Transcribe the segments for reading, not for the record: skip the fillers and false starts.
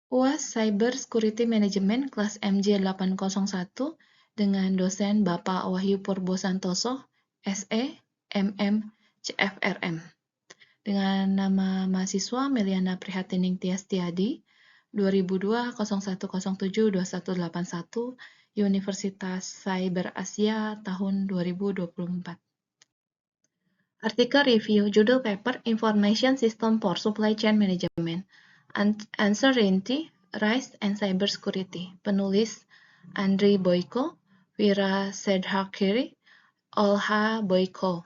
UAS Cyber Security Management kelas MJ801 dengan dosen Bapak Wahyu Purbo Santoso, SE, MM, CFRM. Dengan nama mahasiswa Meliana Prihatining Tiastiadi, 2002-0107-2181, Universitas Cyber Asia tahun 2024. Artikel review judul paper Information System for Supply Chain Management, Uncertainty, Rise, and Cybersecurity. Penulis Andriy Boyko, Vira Sedhakiri, Olha Boyko.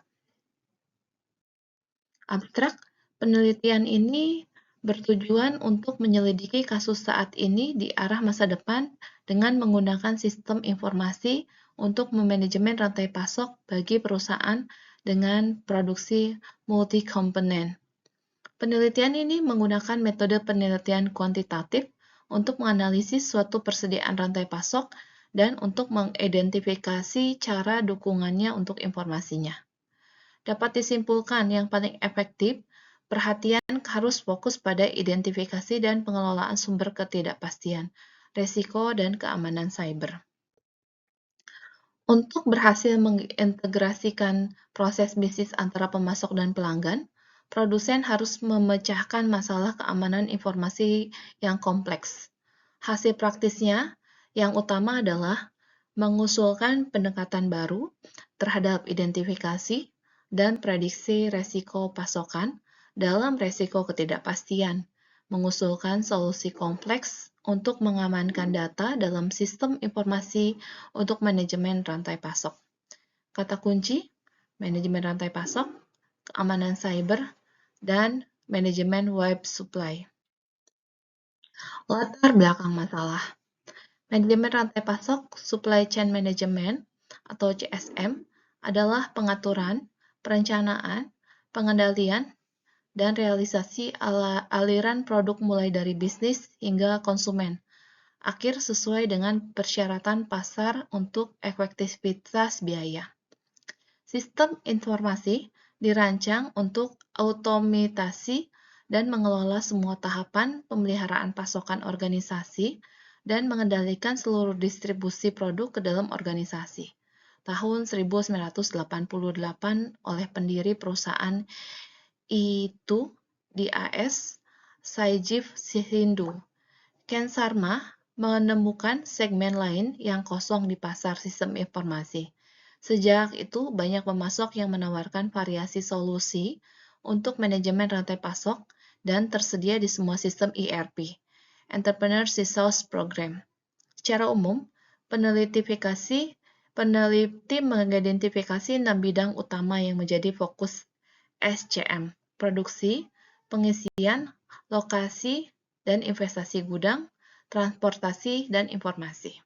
Abstrak, penelitian ini bertujuan untuk menyelidiki kasus saat ini di arah masa depan dengan menggunakan sistem informasi untuk memanajemen rantai pasok bagi perusahaan dengan produksi multi-komponen. Penelitian ini menggunakan metode penelitian kuantitatif untuk menganalisis suatu persediaan rantai pasok dan untuk mengidentifikasi cara dukungannya untuk informasinya. Dapat disimpulkan yang paling efektif, perhatian harus fokus pada identifikasi dan pengelolaan sumber ketidakpastian, risiko, dan keamanan cyber. Untuk berhasil mengintegrasikan proses bisnis antara pemasok dan pelanggan, produsen harus memecahkan masalah keamanan informasi yang kompleks. Hasil praktisnya yang utama adalah mengusulkan pendekatan baru terhadap identifikasi dan prediksi resiko pasokan dalam resiko ketidakpastian, mengusulkan solusi kompleks untuk mengamankan data dalam sistem informasi untuk manajemen rantai pasok. Kata kunci, manajemen rantai pasok, keamanan cyber, dan manajemen web supply. Latar belakang masalah. Manajemen rantai pasok Supply Chain Management atau CSM adalah pengaturan, perencanaan, pengendalian, dan realisasi aliran produk mulai dari bisnis hingga konsumen, akhir sesuai dengan persyaratan pasar untuk efektivitas biaya. Sistem informasi dirancang untuk otomatisasi dan mengelola semua tahapan pemeliharaan pasokan organisasi dan mengendalikan seluruh distribusi produk ke dalam organisasi. Tahun 1988 oleh pendiri perusahaan itu di AS, Sajiv Sindhu. Ken Sharma menemukan segmen lain yang kosong di pasar sistem informasi. Sejak itu, banyak pemasok yang menawarkan variasi solusi untuk manajemen rantai pasok dan tersedia di semua sistem ERP, Entrepreneur Resource Program. Secara umum, peneliti mengidentifikasi 6 bidang utama yang menjadi fokus SCM, produksi, pengisian, lokasi, dan investasi gudang, transportasi, dan informasi.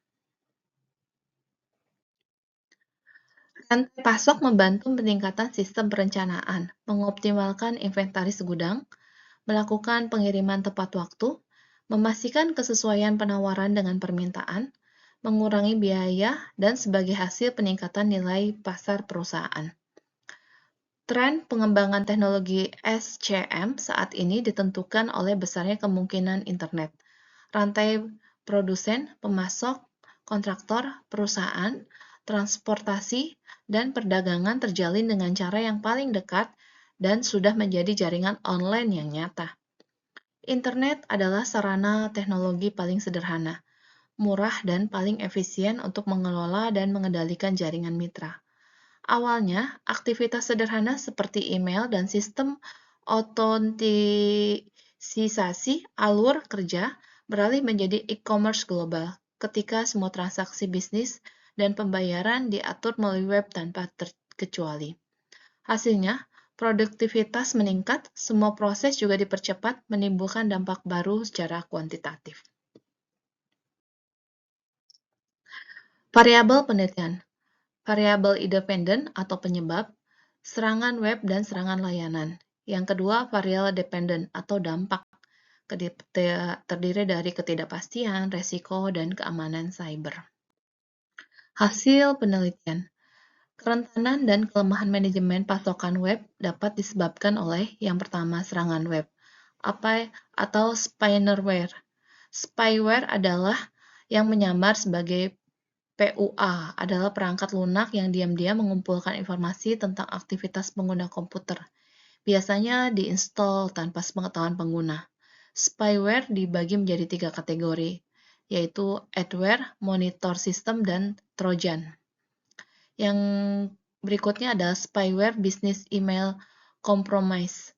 Rantai pasok membantu peningkatan sistem perencanaan, mengoptimalkan inventaris gudang, melakukan pengiriman tepat waktu, memastikan kesesuaian penawaran dengan permintaan, mengurangi biaya, dan sebagai hasil peningkatan nilai pasar perusahaan. Tren pengembangan teknologi SCM saat ini ditentukan oleh besarnya kemungkinan internet, rantai produsen, pemasok, kontraktor, perusahaan, transportasi, dan perdagangan terjalin dengan cara yang paling dekat dan sudah menjadi jaringan online yang nyata. Internet adalah sarana teknologi paling sederhana, murah, dan paling efisien untuk mengelola dan mengendalikan jaringan mitra. Awalnya, aktivitas sederhana seperti email dan sistem otentisasi alur kerja beralih menjadi e-commerce global ketika semua transaksi bisnis dan pembayaran diatur melalui web tanpa terkecuali. Hasilnya, produktivitas meningkat, semua proses juga dipercepat, menimbulkan dampak baru secara kuantitatif. Variabel penelitian. Variabel independen atau penyebab, serangan web dan serangan layanan. Yang kedua, variabel dependen atau dampak, terdiri dari ketidakpastian, resiko, dan keamanan cyber. Hasil penelitian. Kerentanan dan kelemahan manajemen pasokan web dapat disebabkan oleh yang pertama, serangan web atau spyware. Spyware adalah yang menyamar sebagai PUA, adalah perangkat lunak yang diam-diam mengumpulkan informasi tentang aktivitas pengguna komputer. Biasanya diinstal tanpa sepengetahuan pengguna. Spyware dibagi menjadi 3 kategori, yaitu adware, monitor system, dan trojan. Yang berikutnya adalah spyware business email compromise.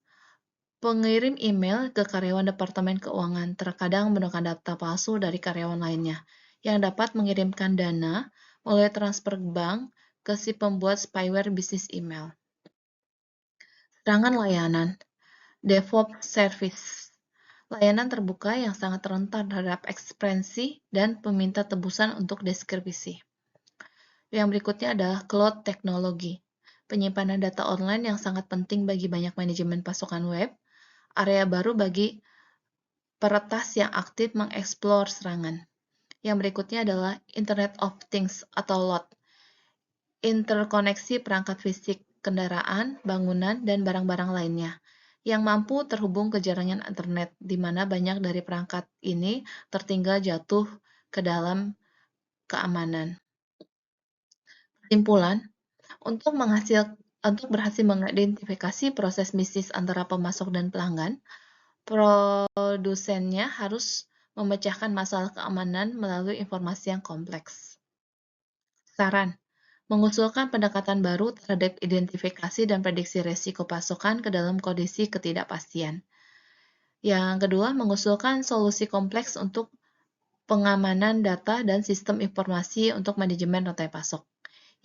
Pengirim email ke karyawan Departemen Keuangan terkadang menggunakan data palsu dari karyawan lainnya yang dapat mengirimkan dana melalui transfer bank ke si pembuat spyware bisnis email. Serangan layanan, DevOps Service, layanan terbuka yang sangat rentan terhadap ekspresi dan peminta tebusan untuk deskripsi. Yang berikutnya adalah cloud technology, penyimpanan data online yang sangat penting bagi banyak manajemen pasukan web, area baru bagi peretas yang aktif mengeksplor serangan. Yang berikutnya adalah Internet of Things atau LOT, interkoneksi perangkat fisik, kendaraan, bangunan, dan barang-barang lainnya yang mampu terhubung ke jaringan internet, di mana banyak dari perangkat ini tertinggal jatuh ke dalam keamanan. Kesimpulan, untuk berhasil mengidentifikasi proses bisnis antara pemasok dan pelanggan, produsennya harus memecahkan masalah keamanan melalui informasi yang kompleks. Saran, mengusulkan pendekatan baru terhadap identifikasi dan prediksi risiko pasokan ke dalam kondisi ketidakpastian. Yang kedua, mengusulkan solusi kompleks untuk pengamanan data dan sistem informasi untuk manajemen rantai pasok.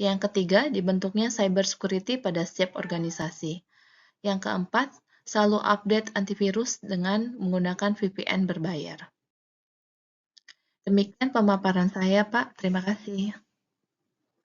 Yang ketiga, dibentuknya cybersecurity pada setiap organisasi. Yang keempat, selalu update antivirus dengan menggunakan VPN berbayar. Demikian pemaparan saya, Pak. Terima kasih.